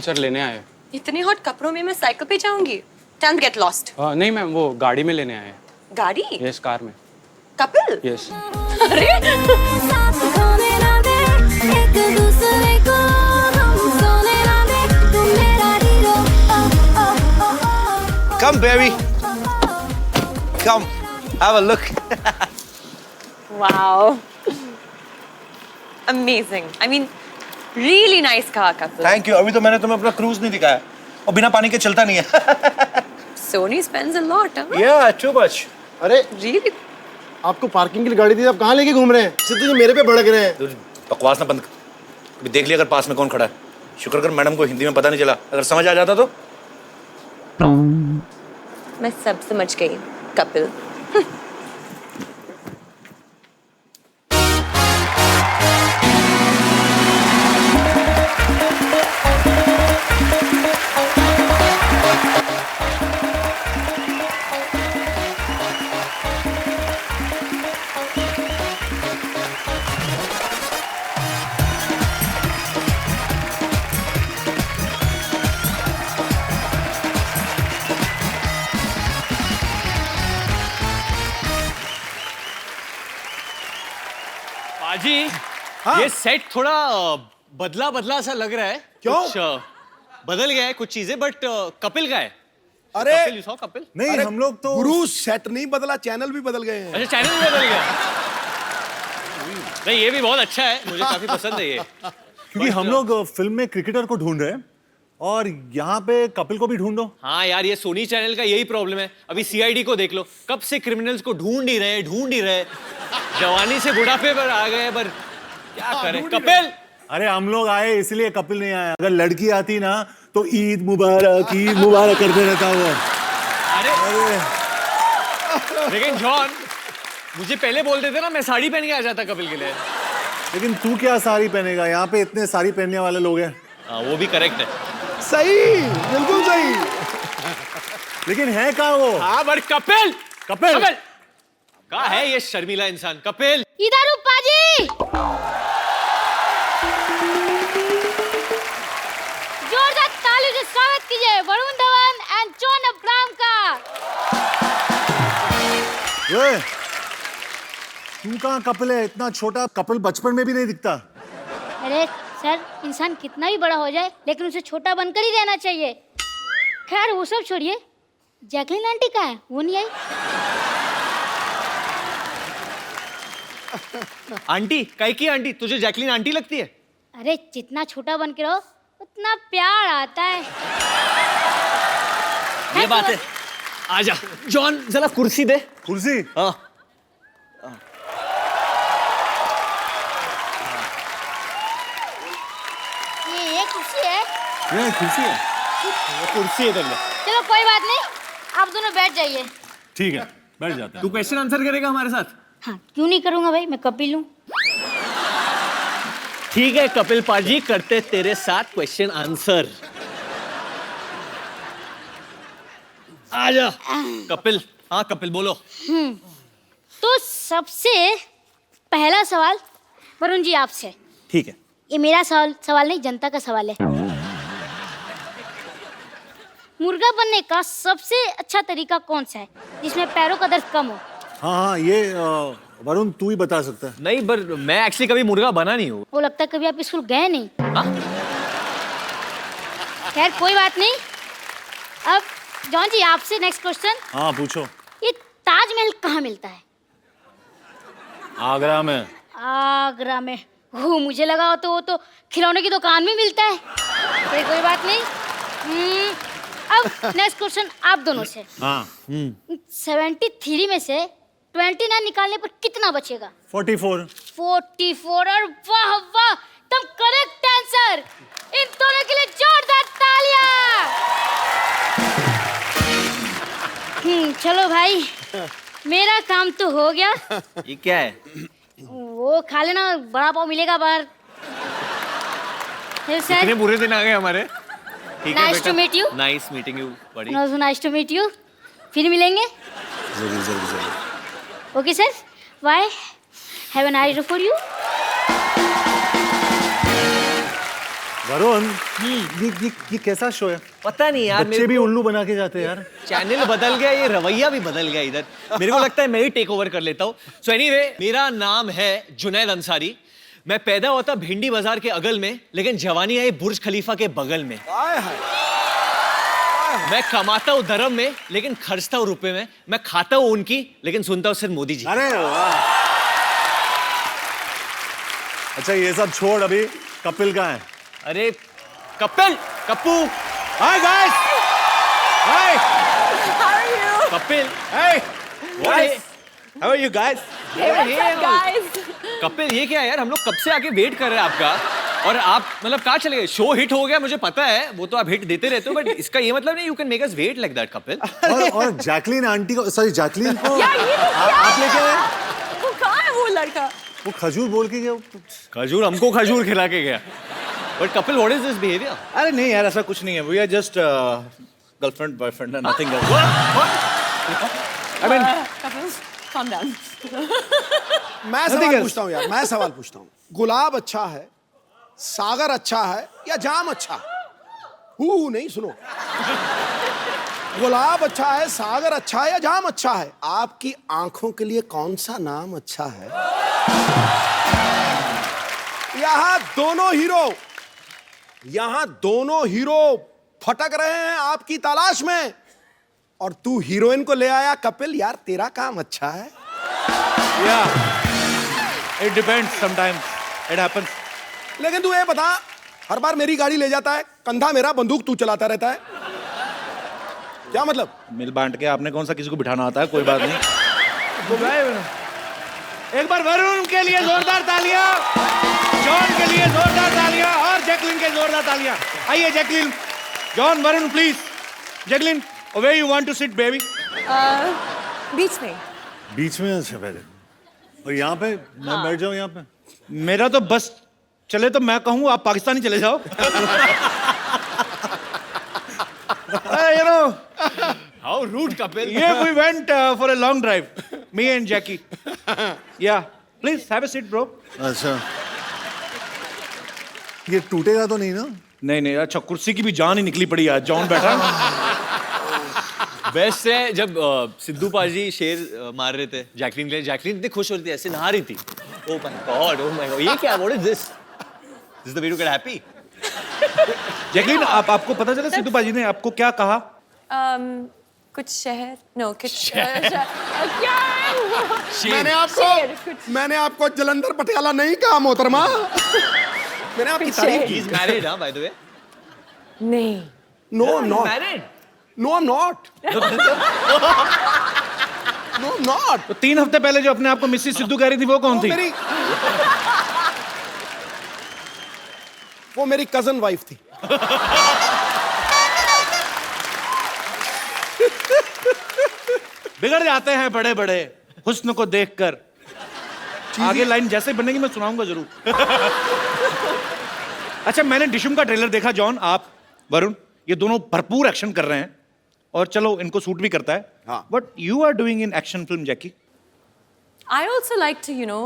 Sir लेने आए। इतने हॉट कपड़ों में मैं साइकिल पे जाऊंगी? Time get lost. नहीं मैम, वो गाड़ी में लेने आए। गाड़ी? यस, कार में। कपिल? यस। अरे Come, baby. Come, have a look. wow, amazing. I mean, really nice car, Kapil. Thank you. अभी तो मैंने तुम्हें अपना क्रूज नहीं दिखाया और बिना पानी के चलता नहीं है। Sony spends a lot, huh? Yeah, too much. अरे Really? आपको पार्किंग के लिए गाड़ी दी, आप कहाँ लेके घूम रहे हैं? सिद्धू जी मेरे पे भड़क रहे हैं। तू बकवास ना बंद कर। अभी देख लिया अगर पास में कौन खड़ा है। शुक्र कर मैडम को हिंदी में पता नहीं चला, अगर समझ आ जाता तो। मैं सब समझ गई, कपिल। पाजी, हाँ? ये सेट थोड़ा बदला बदला सा लग रहा है। क्यों? कुछ बदल गया है कुछ चीजें, बट कपिल का है। अरे कपिल, you saw कपिल? नहीं, अरे हम लोग तो गुरु सेट नहीं बदला, चैनल भी बदल गए हैं। अच्छा, चैनल भी बदल गया। नहीं, ये भी बहुत अच्छा है, मुझे काफी पसंद है ये। क्योंकि हम लोग फिल्म में क्रिकेटर को ढूंढ रहे हैं और यहाँ पे कपिल को भी ढूंढो। हाँ यार, ये सोनी चैनल का यही प्रॉब्लम है। अभी सीआईडी को देख लो, कब से क्रिमिनल्स को ढूंढ ही रहे। जवानी से बुढ़ापे पर आ गए, पर क्या करें। कपिल, अरे हम लोग आए इसलिए, कपिल नहीं आया। अगर लड़की आती ना तो ईद मुबारक करते रहता वो। अरे लेकिन जॉन, मुझे पहले बोल देते ना, मैं साड़ी पहन के आ जाता कपिल के लिए। लेकिन तू क्या साड़ी पहनेगा, यहाँ पे इतने साड़ी पहनने वाले लोग हैं। हाँ, वो भी करेक्ट है। सही, बिल्कुल सही। लेकिन है कहाँ वो? हाँ, बट कपिल कहाँ है ये शर्मीला इंसान? कपिल, इधर पाजी, जोरदार ताली से स्वागत कीजिए Varun Dhawan and John Abraham का। ये तू कहाँ कपिल है? इतना छोटा कपिल बचपन में भी नहीं दिखता। अरे सर, इंसान कितना भी बड़ा हो जाए लेकिन उसे छोटा बनकर ही रहना चाहिए। खैर वो सब छोड़िए, जैकलिन आंटी कहाँ है? वो नहीं आई। आंटी? कैकी आंटी? तुझे जैकलिन आंटी लगती है? अरे जितना छोटा बन के रहो उतना प्यार आता है। ये बात है। आजा जॉन, जरा कुर्सी दे। कुर्सी? हाँ। ये कुर्सी है? ये कुर्सी है? कुर्सी इधर ले। चलो कोई बात नहीं, आप दोनों बैठ जाइए। ठीक है, बैठ जाते तू हैं। क्वेश्चन आंसर करेगा हमारे साथ? हाँ, क्यों नहीं करूंगा भाई, मैं कपिल हूँ। ठीक है कपिल पाजी, करते तेरे साथ क्वेश्चन आंसर। आजा कपिल। हाँ कपिल, बोलो। तो सबसे पहला सवाल वरुण जी आपसे। ठीक है। ये मेरा सवाल नहीं, जनता का सवाल है। मुर्गा बनने का सबसे अच्छा तरीका कौन सा है जिसमें पैरों का दर्द कम हो? हाँ, ये वरुण तू ही बता सकता है। नहीं, पर मैं एक्चुअली कभी मुर्गा बना नहीं हूँ। वो लगता है कभी आप स्कूल गए नहीं। हाँ? खैर कोई बात नहीं। अब जॉन जी आपसे नेक्स्ट क्वेश्चन। हाँ पूछो। ये ताजमहल कहाँ मिलता है? आगरा में। आगरा में? वो मुझे लगा वो तो खिलौने की दुकान में मिलता है। कोई बात नहीं। अब नेक्स्ट क्वेश्चन आप दोनों से। हाँ। 73 में से 29 निकालने पर कितना बचेगा? 44। 44। और वाह वाह, तुम करेक्ट आंसर। इन दोनों के लिए जोरदार तालियां। चलो भाई, मेरा काम तो हो गया। ये क्या है? वो खा लेना, बड़ा पाव मिलेगा बाहर। इतने बुरे दिन आ गए हमारे। ठीक है Nice to meet you. Nice meeting you बड़ी। Nice to meet you. फिर मिलेंगे। जरूर। Okay sir, bye. Have a nice day for you. Varun ये कैसा शो है? पता नहीं यार, बच्चे भी उल्लू बना के जाते हैं यार। चैनल बदल गया, ये रवैया भी बदल गया इधर। मेरे को लगता है मैं ही टेक ओवर कर लेता हूँ। सो एनीवे, मेरा नाम है जुनैद अंसारी। मैं पैदा हुआ था भिंडी बाजार के अगल में, लेकिन जवानी आई बुर्ज खलीफा के बगल में। मैं कमाता हूँ धर्म में, लेकिन खर्चता हूँ रुपए में। मैं खाता हूँ उनकी, लेकिन सुनता हूँ सिर्फ मोदी जी। अरे वाह। अच्छा ये सब छोड़, अभी कपिल कहाँ है? अरे Kapil, Kappu, hi guys, hi, How are you? Kapil, hi, What? How are you guys? Hey, what's up, guys? Kapil ये क्या है यार? हम लोग कब से आके वेट कर रहे हैं आपका, और आप मतलब कहाँ चले गए? शो हिट हो गया मुझे पता है, वो तो आप हिट देते रहते हो, बट इसका ये मतलब नहीं you can make us wait like that Kapil. और जैकलीन आंटी को, सॉरी जैकलीन को यार ये तो क्या आप लेके है? आए? वो कहाँ है वो लड़का? वो खजूर बोल के गया। खजूर हमको खजूर खिला के गया। But Kapil what is this behaviour? अरे नहीं यार, ऐसा कुछ नहीं है। We are just girlfriend boyfriend, nothing else. I mean, Kapil, calm down. मैं सवाल पूछता हूँ यार, मैं सवाल पूछता हूँ। गुलाब अच्छा है, सागर अच्छा है या जाम अच्छा है? हु नहीं, सुनो। गुलाब अच्छा है, सागर अच्छा है या जाम अच्छा है? आपकी आंखों के लिए कौन सा नाम अच्छा है? यहां दोनों हीरो फटक रहे हैं आपकी तलाश में, और तू हीरोइन को ले आया। कपिल यार, तेरा काम अच्छा है। yeah, it depends sometimes, it happens. लेकिन तू ये बता, हर बार मेरी गाड़ी ले जाता है, कंधा मेरा, बंदूक तू चलाता रहता है, क्या मतलब? मिल बांट के आपने कौन सा किसी को बिठाना आता है, कोई बात नहीं। एक बार वरुण के लिए जोरदार तालियां, जॉन के लिए जोरदार तालियां, और जैकलिन के जोरदार तालियां। आइए Jacqueline, John, Varun please. Jacqueline, where you want to sit baby? बीच में। बीच में अच्छा पहले, और यहाँ पे मैं बैठ जाऊँ यहाँ पे? मेरा तो बस चले तो मैं कहूँ आप पाकिस्तानी चले जाओ। You know, how rude Kapil. yeah, we went for a long drive, me and Jackie. Yeah, please have a seat, bro. अच्छा, ये टूटेगा तो नहीं ना? नहीं नहीं, अच्छा कुर्सी की भी जान ही निकली पड़ी आज। जॉन बैठा। बेस्ट है जब सिद्धू पाजी शेर मार रहे थे जैकलीन के लिए, जैकलीन इतनी खुश हो रही थी, ऐसे नहा रही थी। Oh my god, oh my god, ये क्या, what is this? This is the way to get happy. Jacqueline, आपको पता चला सिद्धू पाजी ने आपको क्या कहा? कुछ शहर, नो कुछ क्या है? मैंने आपको जलंधर पटियाला नहीं कहा मोहतरमा। मैंने आपकी तारीफ ही इज मैरिड, हां, बाय द वे। नहीं। No not married? No I am not. No not. तो 3 हफ्ते पहले जो अपने आप को मिसेस सिद्धू कह रही थी, वो कौन थी? वो मेरी कजन वाइफ थी। बिगड़ जाते हैं बड़े बड़े हुस्न को देखकर। आगे लाइन जैसे ही बनेगी मैं सुनाऊंगा जरूर। अच्छा, मैंने डिशुम का ट्रेलर देखा। जॉन, आप, वरुण, ये दोनों भरपूर एक्शन कर रहे हैं, और चलो इनको सूट भी करता है। हाँ। What you are doing in action film, Jackie? I also like to, you know,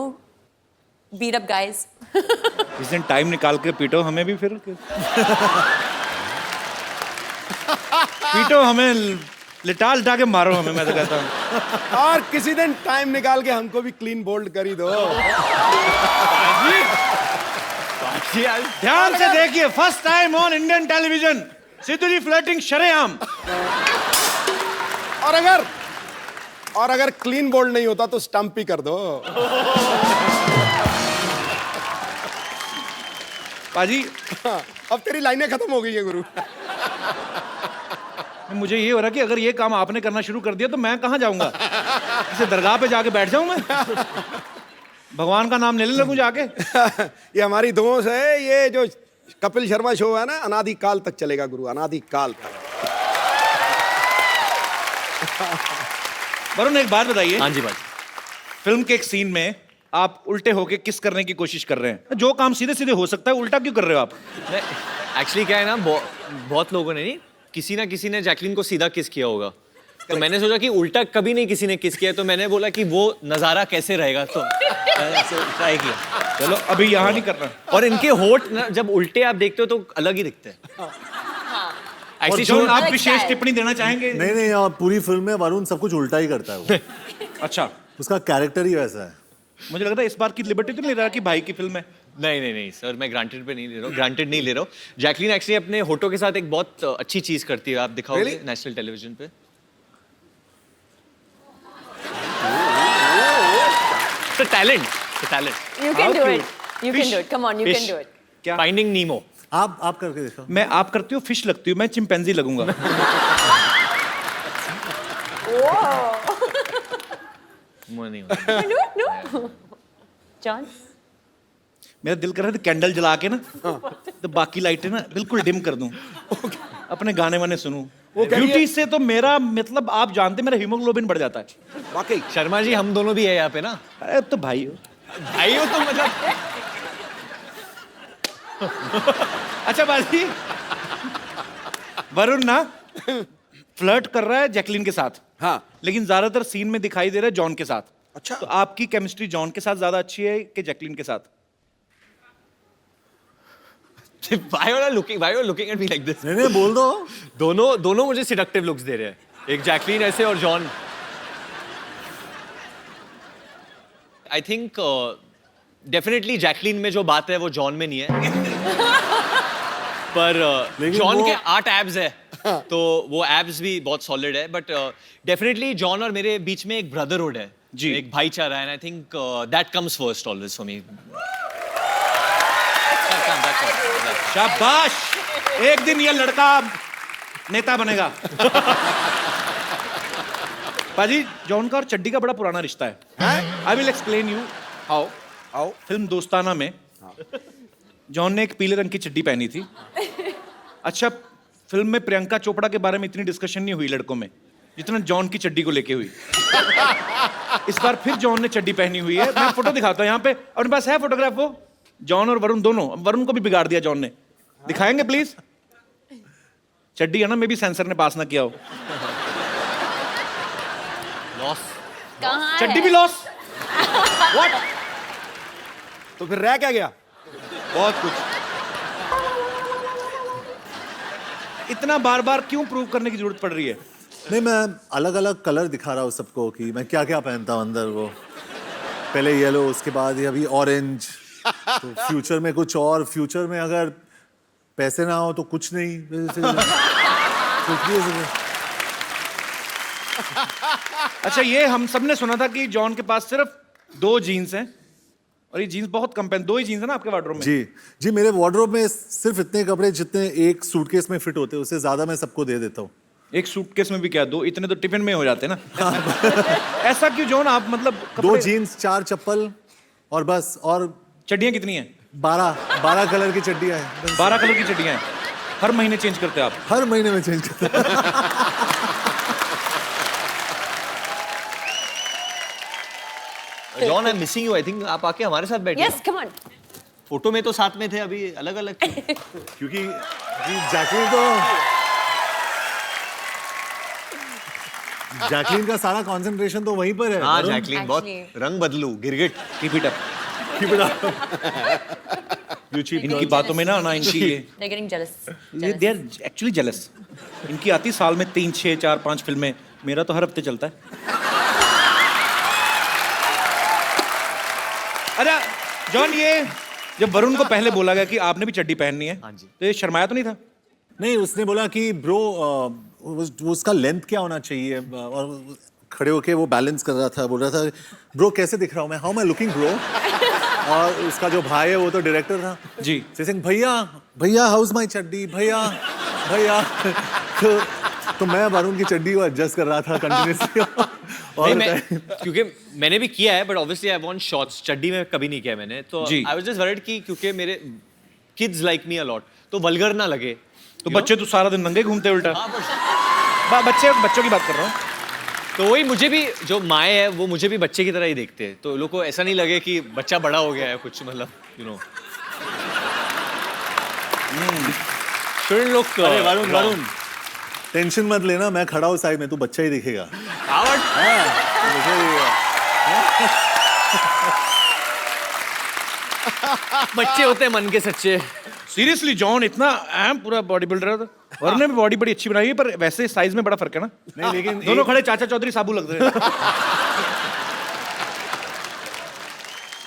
beat up guys. इस दिन टाइम निकाल के पीटो हमें भी फिर। पीटो हमें, लिटा लिटा के मारो हमें, मैं तो कहता हूँ। और किसी दिन टाइम निकाल के हमको भी क्लीन बोल्ड कर ही दो। ध्यान से देखिए, first time on Indian television, Sidhu ji flirting शरेआम। और अगर क्लीन बोल्ड नहीं होता तो स्टंप ही कर दो। पाजी, अब तेरी लाइनें खत्म हो गई है गुरु। मुझे ये हो रहा कि अगर ये काम आपने करना शुरू कर दिया तो मैं कहाँ जाऊंगा? इसे दरगाह पे जाके बैठ जाऊं मैं? भगवान का नाम लेने लगूं जाके? ये हमारी दोस्त है, ये जो कपिल शर्मा शो है ना, अनादि काल तक चलेगा गुरु, अनादि काल तक। वरुण, एक बात बताइए। हाँ जी भाई। फिल्म के एक सीन में आप उल्टे होके किस करने की कोशिश कर रहे हैं? जो काम सीधे सीधे हो सकता है, उल्टा क्यों कर रहे हो आप? एक्चुअली क्या है ना, बहुत लोगों ने नहीं, किसी ना किसी ने जैकलीन को सीधा किस किया होगा। तो मैंने सोचा कि उल्टा कभी नहीं किसी ने किस किया, तो मैंने बोला कि वो नजारा कैसे रहेगा, तो मैंने ऐसे ट्राई किया। चलो अभी यहाँ नहीं करना। और इनके होठ ना जब उल्टे आप देखते हो तो अलग ही दिखते हैं। और ऐसी जॉन आप अलग विशेष style। टिप्पणी देना चाहेंगे? नहीं नहीं यार, पूरी फिल्म में वरुण सब कुछ उल्टा ही करता है वो। अच्छा, उसका कैरेक्टर ही वैसा है। मुझे लग रहा है इस बार की लिबर्टी तो नहीं ले रहा कि भाई की फिल्म है। नहीं सर, मैं ग्रांटेड पे नहीं ले रहा हूँ, ग्रांटेड नहीं ले रहा हूँ। जैकलीन एक्चुअली अपने होठों के साथ एक बहुत अच्छी चीज करती है, आप दिखाओगे Really? नेशनल टेलीविजन पे। Talent You can do it. You can do it. Come on, you can do it. क्या? फाइंडिंग नीमो। आप करके देखो। मैं आप करती हूँ, फिश लगती हूँ, मैं चिंपैंजी लगूंगा। मुझे नहीं होता। No. John? मेरा दिल कर रहा है कैंडल जला के ना तो बाकी लाइटें ना बिल्कुल डिम कर दूं, अपने गाने वाने सुनूं। वो ब्यूटी से तो मेरा मतलब आप जानते, मेरा हीमोग्लोबिन बढ़ जाता है। वाकई शर्मा जी हम दोनों भी है यहाँ पे ना। अरे तो भाई हो। भाई हो तो मतलब। अच्छा बाजी, वरुण ना फ्लर्ट कर रहा है जैकलीन के साथ, हाँ। लेकिन ज्यादातर सीन में दिखाई दे रहा है जॉन के साथ। अच्छा। तो आपकी केमिस्ट्री जॉन के साथ ज्यादा अच्छी है कि जैकलीन के साथ? Why are you looking at me like this? नहीं बोल दो। दोनों मुझे सिडक्टिव लुक्स दे रहे हैं, एक जैकलीन ऐसे और John. I think definitely Jacqueline में जो बात है वो जॉन में नहीं है। पर लेकिन जॉन वो- के 8 एब्स है, तो वो एब्स भी बहुत सॉलिड है। बट डेफिनेटली जॉन और मेरे बीच में एक ब्रदरहुड है जी। एक भाईचारा है, and I think that comes first always for me. शाबाश, एक दिन ये लड़का नेता बनेगा। पाजी, जॉन का और चड्डी का बड़ा पुराना रिश्ता है। I will explain you how. आओ। फिल्म दोस्ताना में जॉन ने एक पीले रंग की चड्डी पहनी थी। अच्छा, फिल्म में प्रियंका चोपड़ा के बारे में इतनी डिस्कशन नहीं हुई लड़कों में जितना जॉन की चड्डी को लेके हुई। इस बार फिर जॉन ने चड्डी पहनी हुई है। मैं फोटो दिखाता हूँ यहाँ पे, अपने पास है फोटोग्राफ वो। जॉन और वरुण दोनों, वरुण को भी बिगाड़ दिया जॉन ने। दिखाएंगे प्लीज? चड्डी है ना, मे भी सेंसर ने पास ना किया हो। लॉस। कहाँ चड्डी है? भी लॉस। व्हाट? तो फिर रह क्या गया? बहुत कुछ। इतना बार बार क्यों प्रूव करने की जरूरत पड़ रही है? नहीं, मैं अलग अलग कलर दिखा रहा हूँ सबको कि मैं क्या क्या पहनता हूँ अंदर। वो पहले येलो, उसके बाद ये अभी ऑरेंज, तो फ्यूचर में कुछ और। फ्यूचर में अगर पैसे ना हो तो कुछ नहीं। कुछ भी हो सकता। अच्छा, ये हम सब ने सुना था कि जॉन के पास सिर्फ 2 जीन्स हैं, और ये जीन्स बहुत कम पहन। 2 ही जीन्स है ना आपके वार्डरोब में? जी, मेरे वार्डरोब में सिर्फ इतने कपड़े जितने एक सूटकेस में फिट होते हैं, उससे ज्यादा मैं सबको दे देता हूँ। एक सूटकेस में भी क्या 2? इतने तो टिफिन में हो जाते हैं ना। ऐसा क्यों जॉन, आप मतलब 2 जीन्स, 4 चप्पल और बस। और चड्डियां कितनी हैं? 12 कलर की चड्डियां हैं। 12 कलर की चड्डियां हैं। हर महीने चेंज करते हैं आप? हर महीने में चेंज करता हूं। John, I am missing you. I think आप आके हमारे साथ बैठे। Yes, come on. फोटो में तो साथ में थे, अभी अलग अलग। क्योंकि जी जैकलीन का सारा कंसंट्रेशन तो वहीं पर है। हाँ, वरुण, जैकलीन बहुत Actually. रंग बदलू, गिरगिट। Keep it up. keep it up. You cheap इनकी girl. बातों में ना इनकी They're getting jealous. ये दे आर एक्चुअली जेलस। इनकी आती साल में 3, 6, 4, 5 फिल्में। मेरा तो हर हफ्ते चलता है। अच्छा जॉन, ये जब वरुण को पहले बोला गया कि आपने भी चड्डी पहननी है, हाँ जी। तो ये शर्माया तो नहीं था? नहीं, उसने बोला कि ब्रो उसका लेंथ क्या होना चाहिए, और खड़े होके वो बैलेंस कर रहा था। बोल रहा था, ब्रो कैसे दिख रहा हूँ मैं, how am I looking bro. और उसका जो भाई है वो तो डायरेक्टर था जी। सिंह, भैया हाउस माई चड्डी, भैया। तो मैं वरुण की चड्डी को एडजस्ट कर रहा था कंटिन्यूसली। नहीं, मैं क्योंकि मैंने भी किया है, but obviously I want shorts. चड्डी में कभी नहीं किया मैंने, तो जी। आई वाज जस्ट वरीड कि क्योंकि मेरे kids like me a lot, तो वल्गर ना लगे। तो बच्चे तो सारा दिन नंगे घूमते उल्टा। हाँ, but बच्चों की बात कर रहा हूँ। तो वही, मुझे भी जो माए है वो मुझे भी बच्चे की तरह ही देखते हैं, तो लोग को ऐसा नहीं लगे कि बच्चा बड़ा हो गया है कुछ, मतलब यू नो। अरे वरुण, टेंशन मत लेना, मैं खड़ा हूँ साइड में, तू बच्चा ही दिखेगा। आवड़ बच्चे होते हैं मन के सच्चे। सीरियसली जॉन इतना अहम पूरा बॉडी बिल्डर था, और ने भी बॉडी बड़ी अच्छी बनाई है, पर वैसे साइज में बड़ा फर्क है ना। नहीं लेकिन दोनों खड़े चाचा चौधरी साबू लग रहे हैं।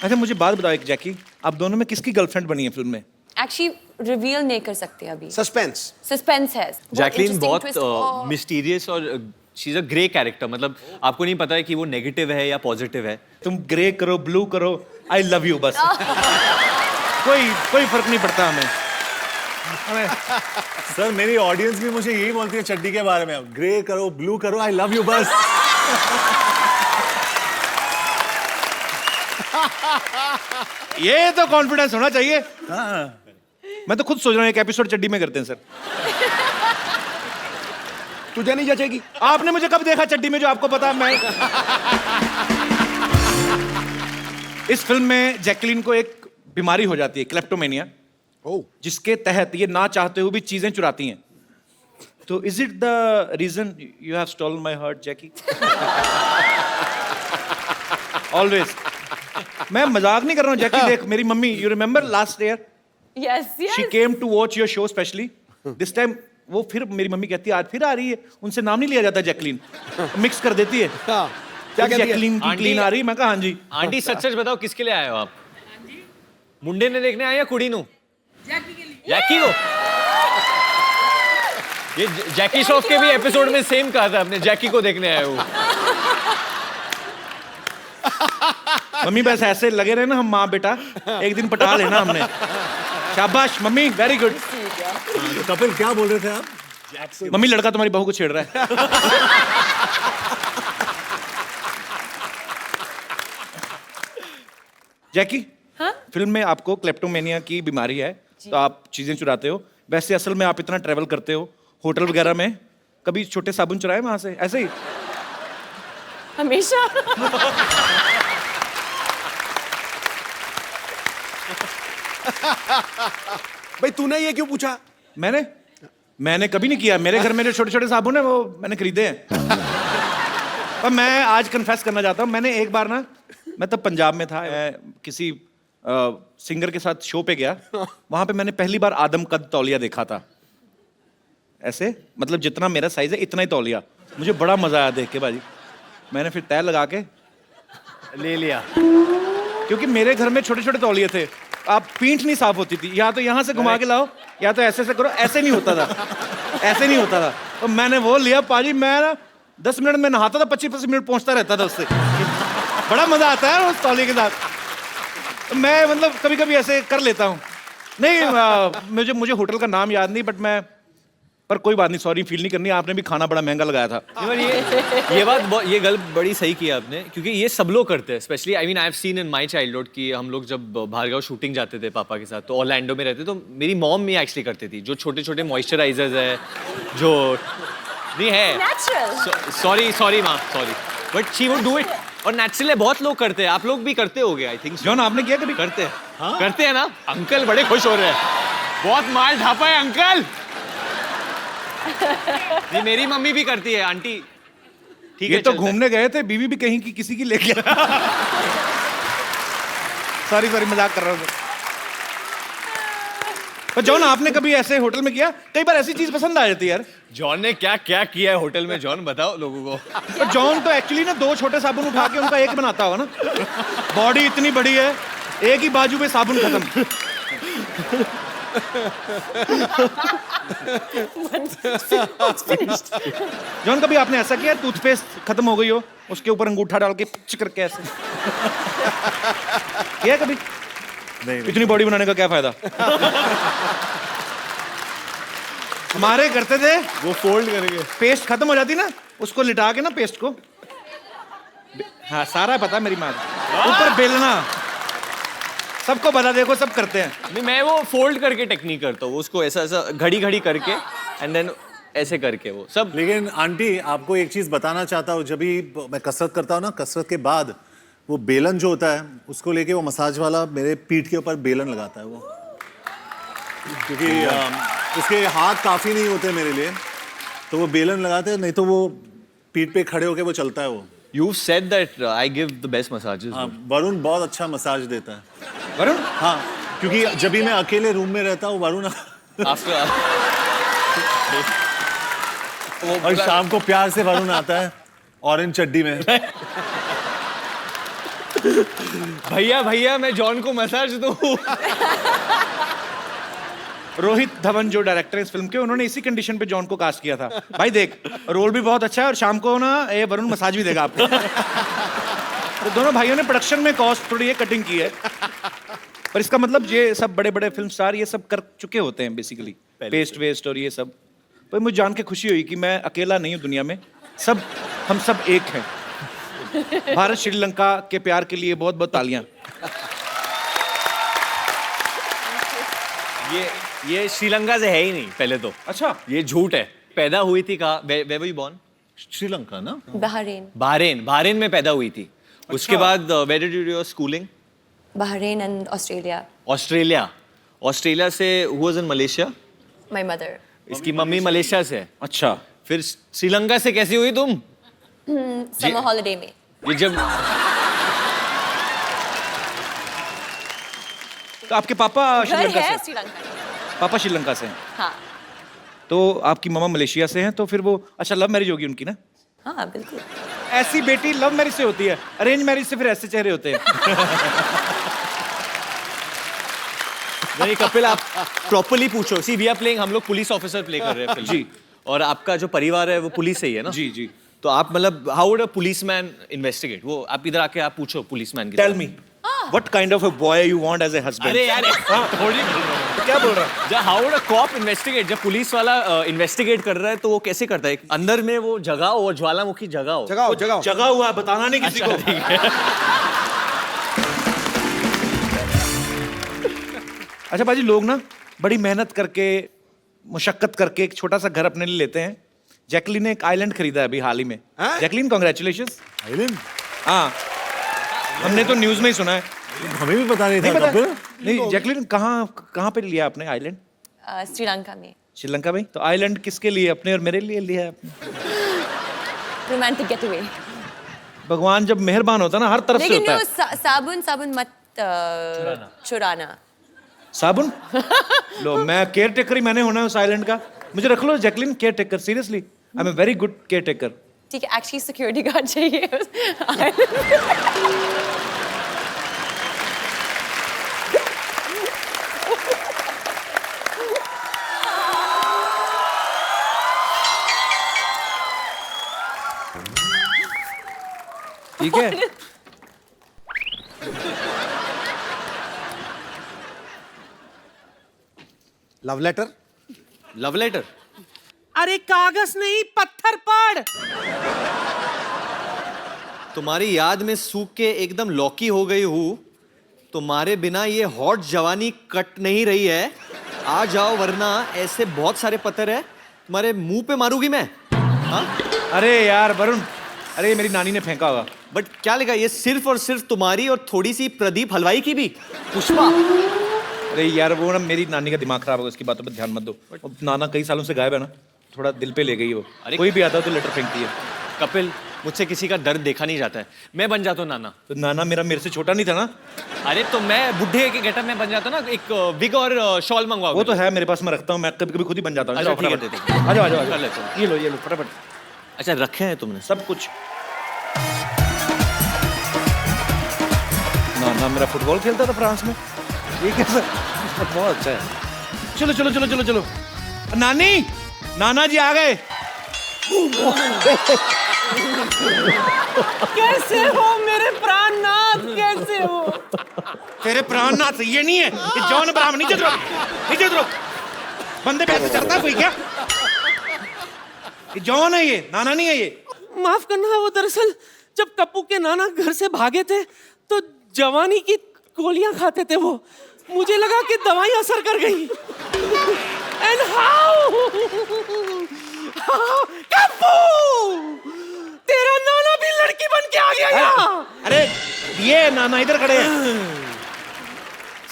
अच्छा मुझे बात बताओ एक, जैकी आप दोनों में किसकी गर्लफ्रेंड बनी है फिल्म में? Actually रिवील नहीं कर सकते अभी, सस्पेंस। सस्पेंस है। जैकलीन बहुत बहुत मिस्टीरियस और she is a grey character, मतलब आपको नहीं पता है कि वो नेगेटिव है या पॉजिटिव है। तुम ग्रे करो ब्लू करो, आई लव यू बस। कोई फर्क नहीं पड़ता हमें। सर मेरी ऑडियंस भी मुझे यही बोलती है चड्डी के बारे में, ग्रे करो ब्लू करो, आई लव यू बस। ये तो कॉन्फिडेंस होना चाहिए। मैं तो खुद सोच रहा हूँ एक एपिसोड चड्डी में करते हैं सर। तुझे नहीं जचेगी। आपने मुझे कब देखा चड्डी में जो आपको पता? मैं इस फिल्म में जैकलीन को एक बीमारी हो जाती है, क्लेप्टोमेनिया, जिसके तहत ये ना चाहते हुए भी चीजें चुराती हैं। तो is it the reason you have stolen my heart Jackie? Always. मैं मजाक नहीं कर रहा हूँ जैकी, देख मेरी mummy, you remember last year Yes, yes. She came to watch your show specially, this time वो फिर मेरी मम्मी कहती है आज फिर आ रही है, उनसे नाम नहीं लिया जाता जैकलीन, मिक्स कर देती है। क्या कहती है? जैकलीन की क्लीन आ रही, मैं कहा हाँ जी। आंटी सच सच बताओ किसके लिए आए हो आप? मुंडे ने देखने आए या कुड़ी नु? जैकी को। ये जैकी श्रॉफ के भी एपिसोड में सेम कहा था आपने, जैकी को देखने आए हो। मम्मी बस ऐसे लगे रहे ना हम माँ बेटा, एक दिन पटा लेना हमने। शाबाश मम्मी, वेरी गुड। कपिल क्या बोल रहे थे आप? मम्मी लड़का तुम्हारी बहू को छेड़ रहा है। जैकी, हाँ? फिल्म में आपको क्लेप्टोमेनिया की बीमारी है, तो आप चीजें चुराते हो। वैसे असल में आप इतना ट्रेवल करते हो होटल वगैरह में, कभी छोटे साबुन चुराए वहां से ऐसे ही? हमेशा। भाई तूने ये क्यों पूछा? मैंने कभी नहीं किया। मेरे घर में जो छोटे छोटे साबुन है वो मैंने खरीदे हैं। पर मैं आज कन्फेस करना चाहता हूँ, मैंने एक बार ना, मैं तब पंजाब में था, किसी सिंगर के साथ शो पे गया, वहां पे मैंने पहली बार आदम कद तौलिया देखा था। ऐसे मतलब जितना मेरा साइज है इतना ही तौलिया। मुझे बड़ा मजा आया देख के भाजी। मैंने फिर तय लगा के ले लिया, क्योंकि मेरे घर में छोटे छोटे तौलिए थे, आप पीठ नहीं साफ होती थी, या तो यहाँ से घुमा के लाओ या तो ऐसे करो, ऐसे नहीं होता था, ऐसे नहीं होता था। तो मैंने वो लिया पाजी, मैं ना 10 मिनट में नहाता था, 25-25 मिनट पहुंचता रहता था उससे। बड़ा मजा आता है उस तौलिए के साथ। मैं मतलब कभी कभी ऐसे कर लेता हूँ। नहीं मुझे होटल का नाम याद नहीं, बट मैं, पर कोई बात नहीं, सॉरी फील नहीं करनी। आपने भी खाना बड़ा महंगा लगाया था। ये गल बड़ी सही की आपने, क्योंकि ये सब लोग करते हैं। Specially I mean I have seen in my childhood कि हम लोग जब भार्गव शूटिंग जाते थे पापा के साथ, तो ऑरलैंडो में रहते, तो मेरी मॉम भी एक्चुअली करती थी, जो छोटे छोटे मॉइस्चराइजर्स है, जो नहीं है, Natural. सॉरी माँ, sorry, but she would do it. और नेचुरली बहुत लोग करते हैं, आप लोग भी करते होगे आई थिंक। जॉन आपने किया कभी? करते हैं, हाँ? करते हैं ना। अंकल बड़े खुश हो रहे हैं, बहुत माल ढापा है अंकल। नहीं मेरी मम्मी भी करती है आंटी। ठीक है, ये तो घूमने गए थे, बीवी भी कहीं की किसी की लेके सॉरी मजाक कर रहा हूँ। पर जॉन आपने कभी ऐसे होटल में किया? कई बार ऐसी चीज पसंद आ जाती है यार। जॉन ने क्या क्या किया है होटल में, जॉन बताओ लोगों को। पर जॉन तो एक्चुअली ना 2 छोटे साबुन उठा के उनका एक बनाता होगा ना। बॉडी इतनी बड़ी है, एक ही बाजू पे साबुन खत्म। जॉन कभी आपने ऐसा किया टूथपेस्ट खत्म हो गई हो, उसके ऊपर अंगूठा डाल के पिच करके ऐसे किया कभी? नहीं इतनी बॉडी बनाने का क्या फायदा? हमारे करते थे, वो फोल्ड करेंगे। पेस्ट खत्म हो जाती ना, उसको लिटा के ना पेस्ट को, हाँ सारा पता मेरी माँ, ऊपर बेलना, सबको बता, देखो सब करते हैं। नहीं मैं वो फोल्ड करके टेक्निक करता हूँ, उसको ऐसा ऐसा घड़ी घड़ी करके एंड देन ऐसे करके वो सब। लेकिन आंटी आपको एक चीज बताना चाहता हूँ, जब भी मैं कसरत करता हूँ ना, कसरत के बाद वो बेलन जो होता है उसको लेके वो मसाज वाला मेरे पीठ के ऊपर बेलन लगाता है वो, क्योंकि उसके हाथ काफी नहीं होते मेरे लिए, तो वो बेलन लगाते हैं, नहीं तो वो पीठ पे खड़े होके वो चलता है वो। You said that I give the best massages. हाँ, वरुण बहुत अच्छा मसाज देता है। वरुण हाँ, क्योंकि जब भी मैं अकेले रूम में रहता हूँ वरुण After और शाम को प्यार से वरुण आता है ऑरेंज चड्डी में। भैया भैया मैं जॉन को मसाज दूं। रोहित धवन जो डायरेक्टर है इस फिल्म के, उन्होंने इसी कंडीशन पे जॉन को कास्ट किया था। भाई देख, रोल भी बहुत अच्छा है और शाम को ना ये वरुण मसाज भी देगा आपको। तो दोनों भाइयों ने प्रोडक्शन में कॉस्ट थोड़ी ये कटिंग की है, पर इसका मतलब ये सब बड़े बड़े फिल्म स्टार ये सब कर चुके होते हैं बेसिकली, पेस्ट वेस्ट और ये सब। पर मुझे जान के खुशी हुई कि मैं अकेला नहीं हूँ दुनिया में, सब हम सब एक हैं। भारत श्रीलंका के प्यार के लिए बहुत बहुत तालियां। ये श्रीलंका से है ही नहीं पहले तो। अच्छा, ये झूठ है। पैदा हुई थी कहाँ? Where were you born? Sri Lanka ना? Bahrain. बहरीन में पैदा हुई थी। उसके बाद where did you do your schooling? Bahrain and Australia. Australia से who was in Malaysia? My mother. इसकी मम्मी मलेशिया से है। अच्छा। फिर श्रीलंका से कैसी हुई तुम? Summer holiday में। ये जब तो आपके पापा घर श्रीलंका है से? श्रीलंका में। पापा श्रीलंका से हैं। हाँ तो आपकी मम्मा मलेशिया से हैं, तो फिर वो अच्छा लव मैरिज होगी उनकी ना? हाँ बिल्कुल। ऐसी बेटी लव मैरिज से होती है, अरेंज मैरिज से फिर ऐसे चेहरे होते हैं। नहीं कपिल आप प्रॉपर्ली पूछो। सी वी आर प्लेइंग, हम लोग पुलिस ऑफिसर प्ले कर रहे हैं फिल्म। जी। और आपका जो परिवार है वो पुलिस से ही है ना? जी जी। तो आप मतलब how would a policeman investigate? वो आप इधर आके आप पूछो पुलिसमैन की। Tell me what kind of a boy you want as a husband? अरे यार थोड़ी क्या बोल रहा है? जब how would a cop investigate? जब पुलिस वाला इन्वेस्टिगेट कर रहा है तो वो कैसे करता है? अंदर में वो जगह हो, वो ज्वालामुखी जगह हो। जगह जगह हुआ है, बताना नहीं किसी को। अच्छा बाजी, लोग ना बड़ी मेहनत करके मुशक्कत करके एक छोटा सा घर अपने लिए लेते हैं। जैकलिन ने एक आइलैंड खरीदा है अभी हाल ही में। Jacqueline congratulations. आइलैंड? हाँ, हमने तो न्यूज में ही सुना है। हमें भी पता नहीं था नहीं पता? कपिल। नहीं, जैकलिन कहाँ पे लिया आपने आइलैंड? श्रीलंका में। श्रीलंका में? तो आइलैंड किसके लिए, अपने और मेरे लिए लिया है आपने? Romantic getaway. भगवान जब मेहरबान होता है ना, हर तरफ से लेकिन होता वो है। साबुन मत चुराना। साबुन? लो, मैं केयर टेकर ही मैंने होना है उस आइलैंड का। मुझे रख लो Jacqueline caretaker, seriously I am a very good caretaker. ठीक है, एक्चुअली सिक्योरिटी गार्ड चाहिए उस ठीक है। Love letter? Love letter? अरे कागज नहीं, पत्थर पड़। तुम्हारी याद में सूख के एकदम लौकी हो गई हूँ। तुम्हारे बिना ये हॉट जवानी कट नहीं रही है। आ जाओ वरना ऐसे बहुत सारे पत्थर है तुम्हारे मुंह पे मारूंगी मैं। हाँ? अरे यार वरुण, अरे ये मेरी नानी ने फेंका होगा। बट क्या लिखा? ये सिर्फ और सिर्फ तुम्हारी और थोड़ी सी प्रदीप हलवाई की भी। पुष्पा। अरे यार वो ना मेरी नानी का दिमाग खराब होगा, उसकी बातों पर ध्यान मत दो। अब नाना कई सालों से गायब है ना, थोड़ा दिल पे ले गई वो। अरे कोई भी आता है तो लेटर फेंकती है। कपिल मुझसे किसी का दर्द देखा नहीं जाता है। मैं बन जाता हूँ नाना। तो नाना मेरे से छोटा नहीं था ना? अरे तो मैं बुढ़े के गेटअप में बन जाता ना, एक विग और शॉल मंगवाओ। वो तो है मेरे पास, मैं रखता हूँ, मैं कभी कभी खुद ही बन जाता हूँ। अच्छा, जाओ, ठीक है, फटाफट। दे दे। आ जाओ आ जाओ, कर लेता हूँ। ये लो फटाफट। अच्छा रखे हैं तुमने सब कुछ। नाना मेरा फुटबॉल खेलता था फ्रांस में। ये कैसा? बहुत अच्छा है। चलो चलो चलो चलो चलो। नानी, नाना जी आ गए। कैसे हो मेरे प्राणनाथ, कैसे हो? तेरे प्राणनाथ ये नहीं है, ये जॉन अब्राहम। नीचे उतरो, नीचे उतरो। बंदे पे ऐसे चढ़ता है कोई क्या? ये जॉन है, ये नाना नहीं है ये। माफ करना, वो दरअसल जब कप्पू के नाना घर से भागे थे तो जवानी की गोलियां खाते थे वो। मुझे लगा कि दवाई असर कर गई। एंड हाउ कप्पू, तेरा नाना भी लड़की बन के आ गया यहाँ। अरे ये नाना इधर खड़े हैं।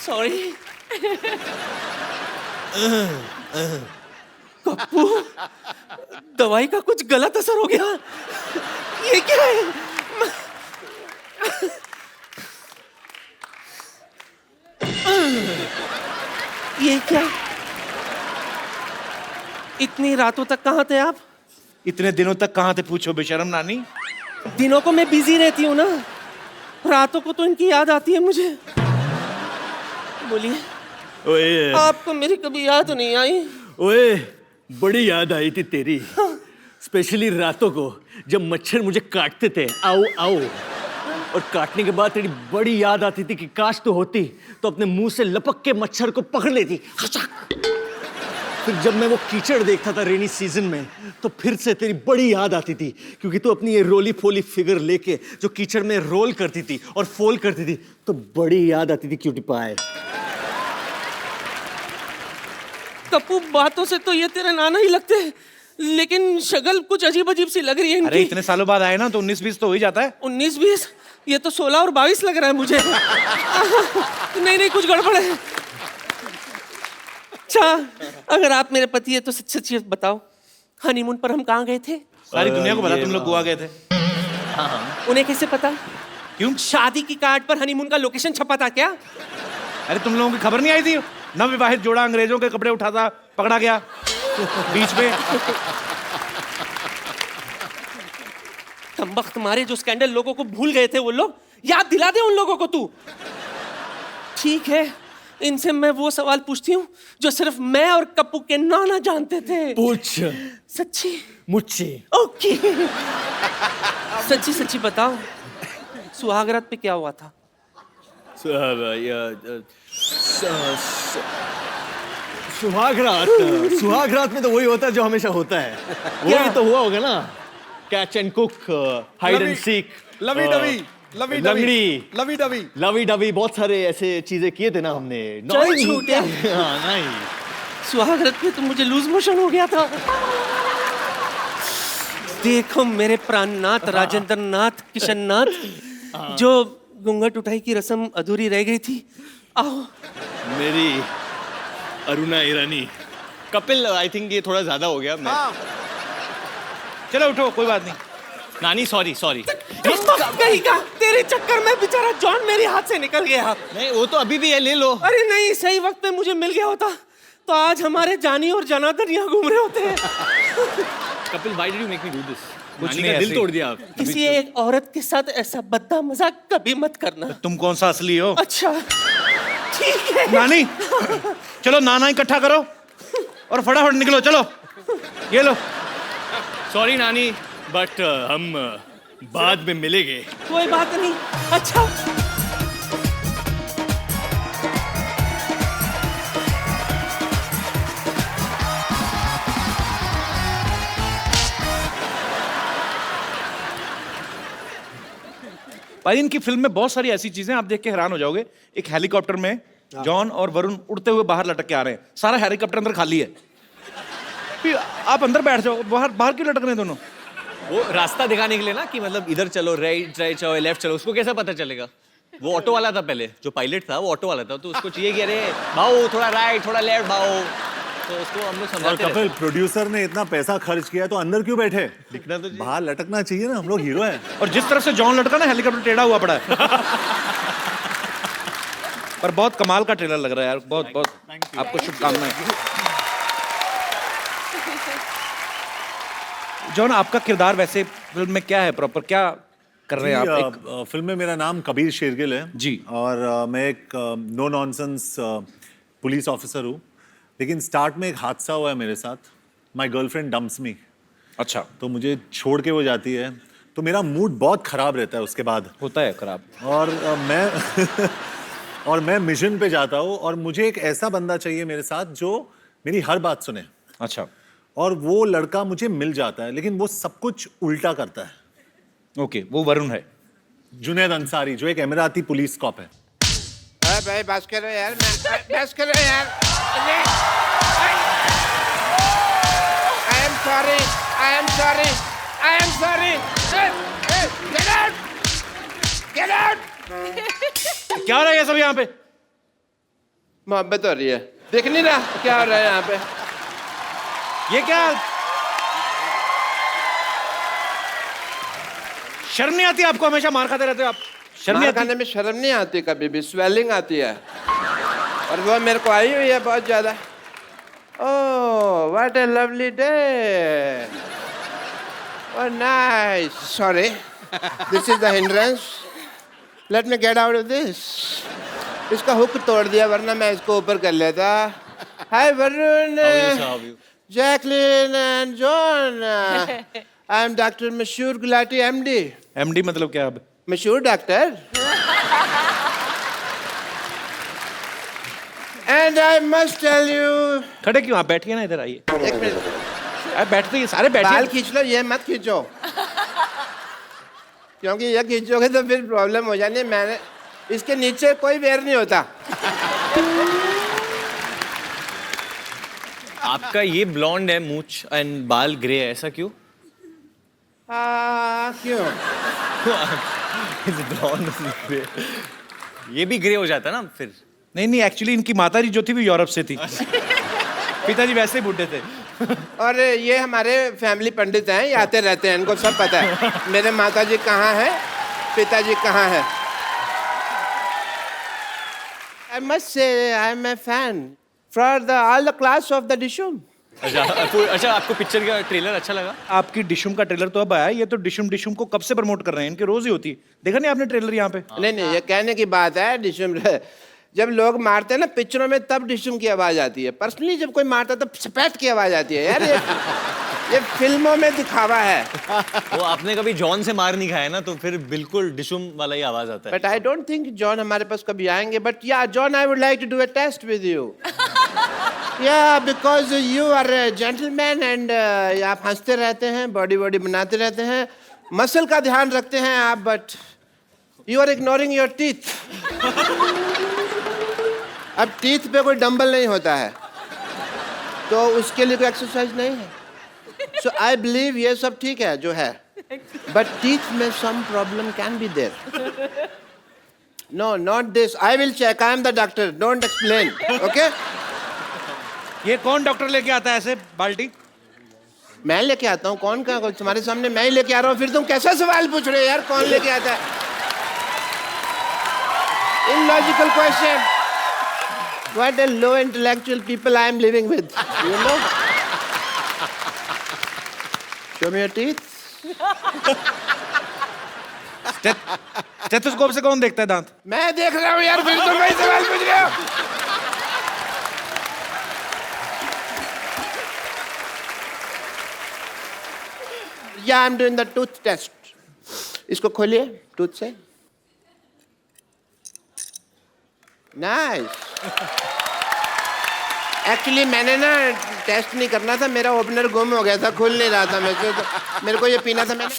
सॉरी। कप्पू, दवाई का कुछ गलत असर हो गया। ये क्या है? ये क्या? इतनी रातों तक कहाँ थे आप? इतने दिनों तक कहाँ थे पूछो बेशरम नानी। दिनों को मैं बिजी रहती हूँ ना, रातों को तो इनकी याद आती है मुझे। बोलिए, ओए आपको मेरी कभी याद नहीं आई? ओए, बड़ी याद आई थी तेरी, स्पेशली रातों को जब मच्छर मुझे काटते थे, आओ आओ, और काटने के बाद तेरी बड़ी याद आती थी कि काश तो होती तो अपने मुंह से लपक के मच्छर को पकड़ लेती। फिर जब मैं वो कीचड़ देखता था रेनी सीजन में, तो फिर से तेरी बड़ी याद आती थी, क्योंकि तू अपनी ये रोली फोली फिगर लेके जो कीचड़ में रोल करती थी और फोल करती थी, तो बड़ी याद आती थी क्यूटी पाए। कप्पू, बातों से तो ये तेरे नाना ही लगते हैं, लेकिन शक्ल कुछ अजीब अजीब सी लग रही है इनकी। अरे इतने सालों बाद आए ना तो 19-20 तो हो ही जाता है। 19-20? ये तो 16 और 22 लग रहा है मुझे। नहीं नहीं, कुछ गड़बड़ है। अच्छा, अगर आप मेरे पति है तो सच सच बताओ, हनीमून पर हम कहाँ गए थे? सारी दुनिया को पता तुम लोग गोवा गए थे। उन्हें कैसे पता? क्यों? शादी की कार्ड पर हनीमून का लोकेशन छपा था क्या? अरे तुम लोगों की खबर नहीं आई थी? नवविवाहित जोड़ा अंग्रेजों के कपड़े उठाता पकड़ा गया बीच में। कमबख्त मारे, जो स्कैंडल लोगों को भूल गए थे वो लोग, याद दिला दे उन लोगों को तू। ठीक है, इनसे मैं वो सवाल पूछती हूँ जो सिर्फ मैं और कप्पू के नाना जानते थे। पूछ। सच्ची? मुझसे। ओके। सच्ची सच्ची बताओ, सुहागरात पे क्या हुआ था? सुहागरात में तो वही होता है जो हमेशा होता है। वही तो हुआ होगा ना, catch and cook, hide and seek, lovey dovey, lovey लंगड़ी, लवी डवी, लवी डवी, बहुत सारे ऐसे चीजें किए थे ना हमने। चल छूटे। हाँ, नहीं। सुहागरात पे तो मुझे लूज मोशन हो गया था। देखो मेरे प्राणनाथ, राजेंद्र नाथ, किशन नाथ, जो घूंघट उठाई की रस्म अधूरी रह गई थी, आओ। मेरी अरुणा ईरानी। कपिल, आई थिंक ये थोड़ा ज्यादा हो गया। मैं चलो उठो, कोई बात नहीं। नानी, सॉरी सॉरी। कहीं का तेरे चक्कर में बेचारा जॉन मेरे हाथ से निकल गया। नहीं, वो तो अभी भी है, ले लो। अरे नहीं, सही वक्त पे मुझे मिल गया होता तो आज हमारे जानी और जनार्दन यहाँ घूम रहे होते हैं। Kapil, why did you make me do this? कुछ नानी नहीं, का दिल ऐसे तोड़ दिया आप। किसी एक औरत के साथ ऐसा बद्दा मजाक कभी मत करना। तुम कौन सा असली हो? अच्छा ठीक है। नानी, चलो नाना इकट्ठा करो और फटाफट निकलो। चलो, ये लो। सॉरी नानी, बट हम बाद में मिलेंगे। कोई बात नहीं। अच्छा, भाई इनकी फिल्म में बहुत सारी ऐसी चीजें आप देख के हैरान हो जाओगे। एक हेलीकॉप्टर में जॉन और वरुण उड़ते हुए बाहर लटक के आ रहे हैं, सारा हेलीकॉप्टर अंदर खाली है। फिर आप अंदर बैठ जाओ, बाहर बाहर क्यों लटक रहे हैं दोनों? वो रास्ता दिखाने के लिए ना, कि मतलब इधर चलो, राइट राइट चलो, लेफ्ट चलो। उसको कैसा पता चलेगा? वो ऑटो वाला था पहले, जो पायलट था वो ऑटो वाला था, तो उसको चाहिए कि अरे भाऊ थोड़ा राइट थोड़ा लेफ्ट भाऊ, तो उसको हम लोग और समझाते कपिल, रहते। प्रोड्यूसर ने इतना पैसा खर्च किया तो अंदर क्यों बैठे? दिखना तो चाहिए। बाहर लटकना चाहिए ना, हम लोग हीरो हैं। और जिस तरफ से जॉन लटका ना, हेलीकॉप्टर टेढ़ा हुआ पड़ा है। पर बहुत कमाल का ट्रेलर लग रहा है यार, बहुत बहुत आपको शुभकामनाएं। जॉन, आपका किरदार वैसे फिल्म में क्या है, प्रॉपर क्या कर रहे हैं आप? फिल्म में मेरा नाम कबीर शेरगिल है जी। और मैं एक नो नॉनसेंस पुलिस ऑफिसर हूँ, लेकिन स्टार्ट में एक हादसा हुआ है मेरे साथ। माय गर्लफ्रेंड डम्प्स मी। अच्छा, तो मुझे छोड़ के वो जाती है, तो मेरा मूड बहुत खराब रहता है उसके बाद। होता है खराब। और मैं और मैं मिशन पे जाता हूँ, और मुझे एक ऐसा बंदा चाहिए मेरे साथ जो मेरी हर बात सुने। अच्छा, और वो लड़का मुझे मिल जाता है, लेकिन वो सब कुछ उल्टा करता है। ओके, वो वरुण है। जुनैद अंसारी, जो एक एमिराती पुलिस कॉप है। भाई बस करो यार, बस करो यार। I am sorry, I am sorry, I am sorry. Get out, get out. क्या हो रहा है ये सब यहाँ पे? मोहब्बत हो रही है, देख नहीं रहा क्या हो रहा है यहाँ पे? ये क्या शर्म नहीं आती आपको? हमेशा मार खाते रहते हो आप, शर्म नहीं मार आती? खाने में शर्म नहीं आती, कभी भी स्वेलिंग आती है और वो मेरे को आई हुई है बहुत ज्यादा। Oh what a lovely day, oh nice, sorry this is the hindrance, let me get out of this. इसका हुक तोड़ दिया वरना मैं इसको ऊपर कर लेता। Hi Varun, Jacqueline and John, I am doctor Mashoor Gulati MD. MD मतलब क्या? अब Mashoor doctor. And I must tell you. खड़े क्यों आप? बैठिए ना, इधर आइए। एक मिनट, आप बैठते ही सारे बाल बैठिए। खींच लो, ये मत खींचो क्योंकि ये खींचोगे तो फिर प्रॉब्लम हो जानी है। मैंने इसके नीचे कोई वेयर नहीं होता। आपका ये ब्लॉन्ड है मूछ एंड बाल ग्रे है, ऐसा क्यों? क्यों? ब्लॉन्ड ग्रे, ये भी ग्रे हो जाता है ना फिर। नहीं नहीं, एक्चुअली इनकी माता जी जो थी वो यूरोप से थी। पिताजी वैसे ही बूढ़े थे। और ये हमारे फैमिली पंडित हैं, ये आते रहते हैं, इनको सब पता है मेरे माता जी कहाँ है, पिताजी कहाँ है। I must say I am a fan for all the class of the Dishum. अच्छा आपको पिक्चर का ट्रेलर अच्छा लगा? आपकी डिशुम का ट्रेलर तो अब आया, ये तो डिशुम डिशुम को कब से प्रमोट कर रहे हैं, इनके रोज ही होती है। देखा नहीं आपने ट्रेलर यहाँ पे? नहीं, ये कहने की बात है। डिशुम जब लोग मारते हैं ना पिक्चरों में, तब डिशुम की आवाज आती है। पर्सनली जब कोई मारता है तब सपैट की आवाज आती है। यार ये फिल्मों में दिखावा है। वो आपने कभी जॉन से मार नहीं खाया ना, तो फिर बिल्कुल डिशुम वाला ही आवाज आता है। But I don't think John हमारे पास कभी आएंगे। But yeah John, I would like to do a test with you. Yeah because you are a gentleman and आप हंसते रहते हैं, बॉडी बनाते रहते हैं, मसल का ध्यान रखते हैं आप, but you are ignoring your teeth. अब टीथ पे कोई डंबल नहीं होता है तो उसके लिए कोई एक्सरसाइज नहीं है। सो आई बिलीव ये सब ठीक है जो है, बट टीथ में some problem can be there. No not this, I will check, I am the doctor, don't explain, okay? ये कौन डॉक्टर लेके आता है ऐसे बाल्टी? मैं लेके आता हूँ। कौन का? तुम्हारे सामने मैं ही लेके आ रहा हूँ, फिर तुम कैसा सवाल पूछ रहे हो यार? कौन लेके आता है? Illogical question. What a low intellectual people I am living with. You know? Show me your teeth. Stethoscope से कौन देखता है दांत? मैं देख रहा हूँ यार, फिर तुम वही सवाल पूछ रहे हो। Yeah, I'm doing the tooth test. इसको खोलिए टूथ से। नाइस। एक्चुअली मैंने ना टेस्ट नहीं करना था, मेरा ओपनर गुम हो गया था, खुल नहीं रहा था मेरे को ये पीना था। मैंने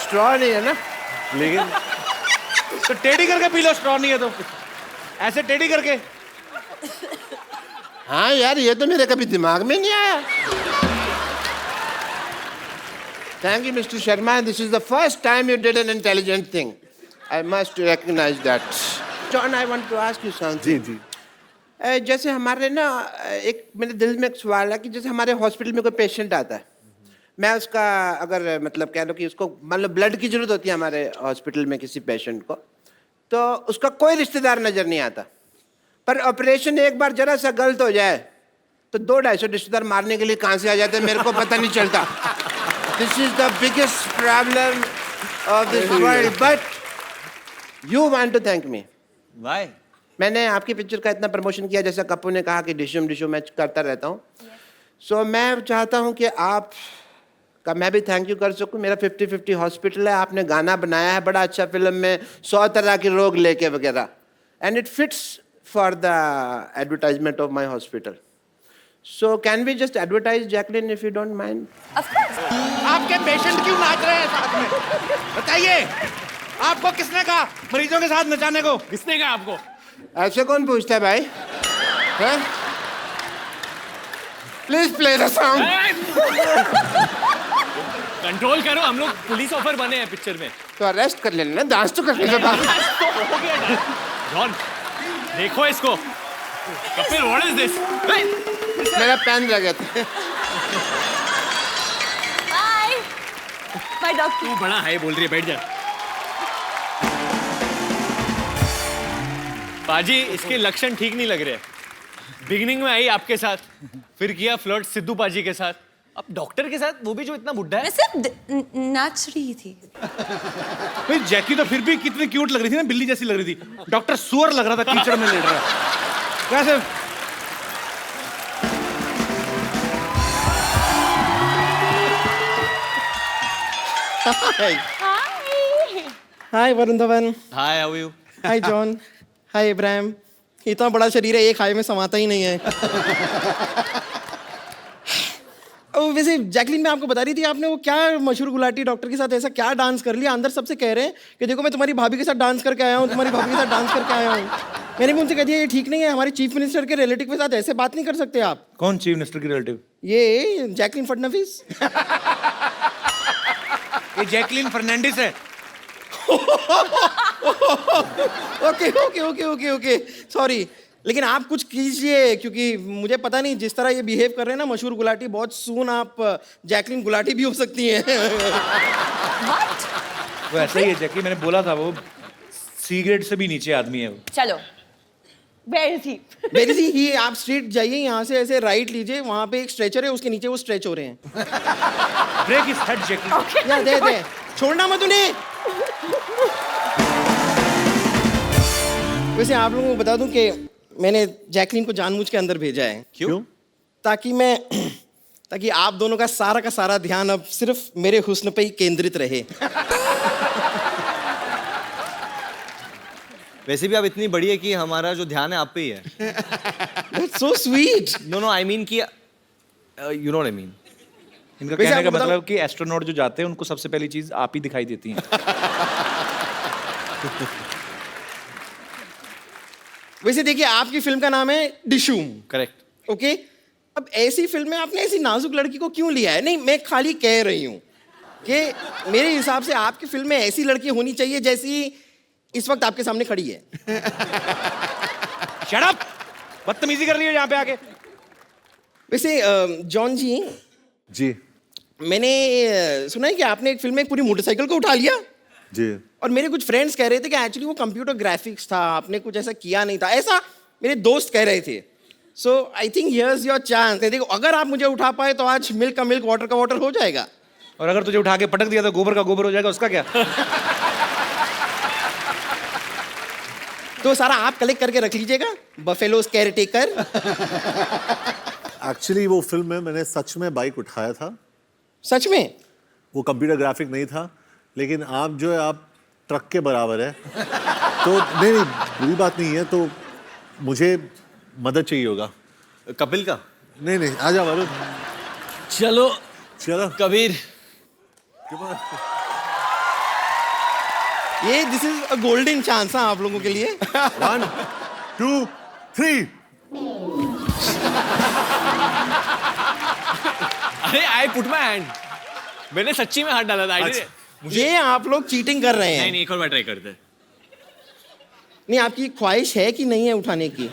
स्ट्रॉ नहीं है ना, लेकिन तो टेढ़ी करके पी लो। स्ट्रॉ नहीं है तो ऐसे टेढ़ी करके। हाँ यार, ये तो मेरे कभी दिमाग में नहीं आया। Thank you, Mr. Sharma. This is the first time you did an intelligent thing. I must recognize that. John, I want to ask you something. जी जी। जैसे हमारे ना एक मेरे दिल में एक सवाल है कि जैसे हमारे हॉस्पिटल में कोई पेशेंट आता है, मैं उसका अगर मतलब कह लो कि उसको मान लो ब्लड की जरूरत होती है हमारे हॉस्पिटल में किसी पेशेंट को, तो उसका कोई रिश्तेदार नजर नहीं आता, पर ऑपरेशन एक बार जरा सा गलत हो जाए तो 200-250 रिश्तेदार मारने के लिए कहाँ से आ जाते हैं, मेरे को पता नहीं चलता। This is the biggest problem of this world, but you want to thank me. Why? मैंने आपकी पिक्चर का इतना प्रमोशन किया, जैसा कप्पू ने कहा कि डिशुम मैं करता रहता हूँ। सो मैं चाहता हूँ कि आप का मैं भी थैंक यू कर सकूँ। मेरा 50-50 हॉस्पिटल है, आपने गाना बनाया है बड़ा अच्छा फिल्म में, 100 तरह के रोग लेके वगैरह, and it fits for the advertisement of my hospital. So can we just advertise Jacqueline if you don't mind? Of course. आपके पेशेंट क्यों नाच रहे हैं साथ में? बताइए, आपको किसने कहा मरीजों के साथ नचाने को? किसने कहा आपको? ऐसे कौन पूछता है भाई? Please play the song. Control करो, हम लोग पुलिस ऑफर बने हैं पिक्चर में। तो अरेस्ट कर लेना, डांस तो करने के बाद। जॉन देखो इसको, कपिल, व्हाट इज दिस? मेरा पेन लगा था। Bye. Bye, doctor. तू बड़ा हाय बोल रही है, बैठ जा। पाजी, इसके लक्षण ठीक नहीं लग रहे। बिगिनिंग में आई आपके साथ, फिर किया फ्लर्ट सिद्धू पाजी के साथ, अब डॉक्टर के साथ, वो भी जो इतना बुड्ढा है। मैं सिर्फ नाच रही थी। भाई जैकी तो फिर भी कितनी क्यूट लग रही थी ना, बिल्ली जैसी लग रही थी। डॉक्टर सुअर लग रहा था, कीचड़ में लेट रहा। कैसे? Hi Varun Dhawan. Hi, how you? Hi John. Hi Ibrahim. इतना बड़ा शरीर है, एक हाय में समाता ही नहीं है। वैसे जैकलीन, मैं आपको बता रही थी, आपने वो क्या मशहूर गुलाटी डॉक्टर के साथ ऐसा क्या डांस कर लिया? अंदर सबसे कह रहे हैं कि देखो मैं तुम्हारी भाभी के साथ डांस करके आया हूँ, तुम्हारी भाभी के साथ डांस करके आया हूँ। मैंने भी उनसे कह दिया ये ठीक नहीं है, हमारे चीफ मिनिस्टर के रिलेटिव के साथ ऐसे बात नहीं कर सकते आप। कौन चीफ मिनिस्टर की रिलेटिव? ये जैकलीन फडणवीस। ये जैकलीन फर्नांडिस है। Okay okay okay okay okay, sorry. लेकिन आप कुछ कीजिए, क्योंकि मुझे पता नहीं जिस तरह ये बिहेव कर रहे हैं ना मशहूर गुलाटी, बहुत सून आप जैकलीन गुलाटी भी हो सकती हैं। वो ऐसा ही है जैकी, मैंने बोला था, वो सी ग्रेड से भी नीचे आदमी है वो। चलो, where is he? वेरी सी ही, आप स्ट्रीट जाइए, यहाँ से ऐसे राइट लीजिए, वहाँ पे एक स्ट्रेचर है, उसके नीचे वो स्ट्रेच हो रहे हैं। ब्रेक इज हेड जैकी। या दे छोड़ना मत उन्हें। वैसे आप लोगों को बता दूं कि मैंने जैकलीन को जानबूझ के अंदर भेजा है। क्यों? ताकि आप दोनों का सारा ध्यान अब सिर्फ मेरे हुस्न पे ही केंद्रित रहे। वैसे भी आप इतनी बड़ी है कि हमारा जो ध्यान है आप पे ही है। That's so sweet. No, I mean कि you know what I mean. इनका वैसे कहने का आपको मतलब कि एस्ट्रोनॉट जो जाते हैं उनको सबसे पहली चीज आप ही दिखाई देती हैं। वैसे देखिए, आपकी फिल्म का नाम है डिशूम। करेक्ट। ओके, अब ऐसी फिल्म में आपने ऐसी नाजुक लड़की को क्यों लिया है? नहीं, मैं खाली कह रही हूँ कि मेरे हिसाब से आपकी फिल्म में ऐसी लड़की होनी चाहिए जैसी इस वक्त आपके सामने खड़ी है। Shut up! बदतमीजी कर रही है यहाँ पे आके। वैसे जॉन जी, जी मैंने सुना है कि आपने एक फिल्म में एक पूरी मोटरसाइकिल को उठा लिया, जी। और मेरे कुछ फ्रेंड्स कह रहे थे कि एक्चुअली वो कंप्यूटर ग्राफिक्स था, आपने कुछ ऐसा किया नहीं था, ऐसा मेरे दोस्त कह रहे थे। So I think here's your chance. देखो, अगर आप मुझे उठा पाए तो आज मिल्क का मिल्क, वाटर का वाटर हो जाएगा। और अगर तुझे उठा के पटक दिया तो गोबर का गोबर हो जाएगा, उसका क्या? तो सारा आप कलेक्ट करके रख लीजिएगा, बफेलोस केयर टेकर। एक्चुअली वो फिल्म में मैंने सच में बाइक उठाया था। सच में? वो कंप्यूटर ग्राफिक नहीं था, लेकिन आप जो है आप ट्रक के बराबर है। तो नहीं बुरी बात नहीं है, तो मुझे मदद चाहिए होगा। कपिल का? नहीं आ जा वरुण। चलो चलो कबीर। ये this is a golden chance है आप लोगों के लिए। 1 2 3। अरे आई पुट माय हैंड। मैंने सच्ची में हाथ डाला था। ये आप लोग चीटिंग कर रहे हैं। नहीं, एक और बार ट्राई करते हैं। नहीं, आपकी ख्वाहिश है कि नहीं है उठाने की?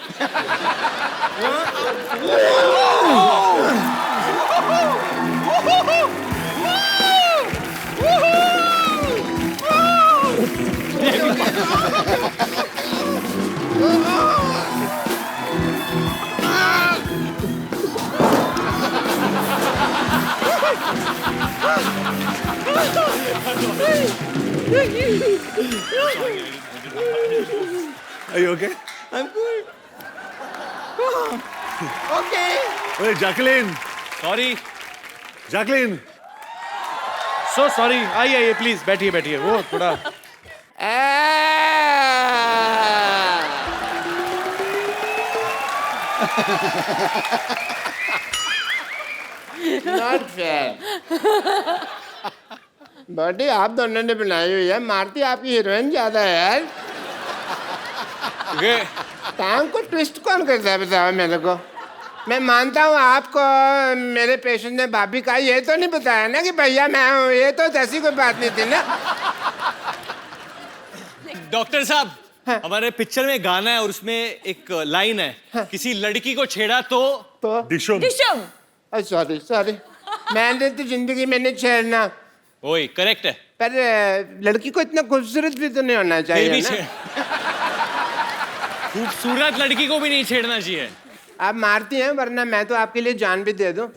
Are you okay? I'm good. Okay. Hey, Jacqueline. Sorry, Jacqueline. So sorry. आइए प्लीज, बैठिए। वो थोड़ा नॉट फेयर। बॉडी आप दोनों ने बनाई हुई है, मारती आपकी हीरोइन ज्यादा है यार। टांग को ट्विस्ट कौन करता है बताओ मेरे को? मैं मानता हूँ आपको मेरे पेशेंट ने भाभी का ये तो नहीं बताया ना कि भैया मैं हूँ, ये तो ऐसी कोई बात नहीं थी ना। डॉक्टर साहब, हमारे पिक्चर में गाना है और उसमें एक लाइन है, किसी लड़की को छेड़ा तो डिशुम Dishum. सॉरी सॉरी, मैंने तो जिंदगी में नहीं छेड़ना, वही करेक्ट है। पर लड़की को इतना खूबसूरत भी तो नहीं होना फिर चाहिए भी ना। खूबसूरत लड़की को भी नहीं छेड़ना चाहिए। आप मारती हैं, वरना मैं तो आपके लिए जान भी दे दूं।